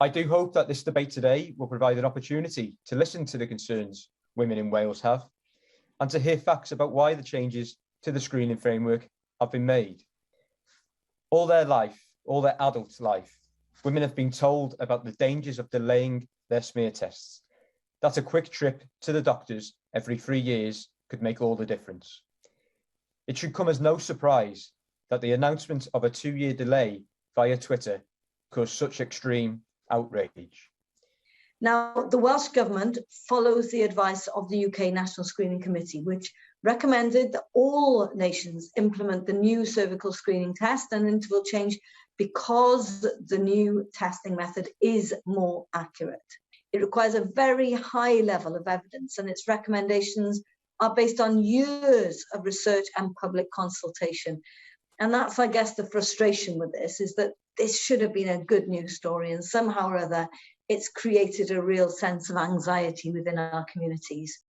I do hope that this debate today will provide an opportunity to listen to the concerns women in Wales have and to hear facts about why the changes to the screening framework have been made. All their life, all their adult life, women have been told about the dangers of delaying their smear tests, that a quick trip to the doctors every 3 years could make all the difference. It should come as no surprise that the announcement of a 2-year delay via Twitter caused such extreme outrage. Now, the Welsh Government follows the advice of the UK National Screening Committee, which recommended that all nations implement the new cervical screening test and interval change because the new testing method is more accurate. It requires a very high level of evidence, and its recommendations are based on years of research and public consultation. And that's, I guess, the frustration with this, is that this should have been a good news story, and somehow or other, it's created a real sense of anxiety within our communities.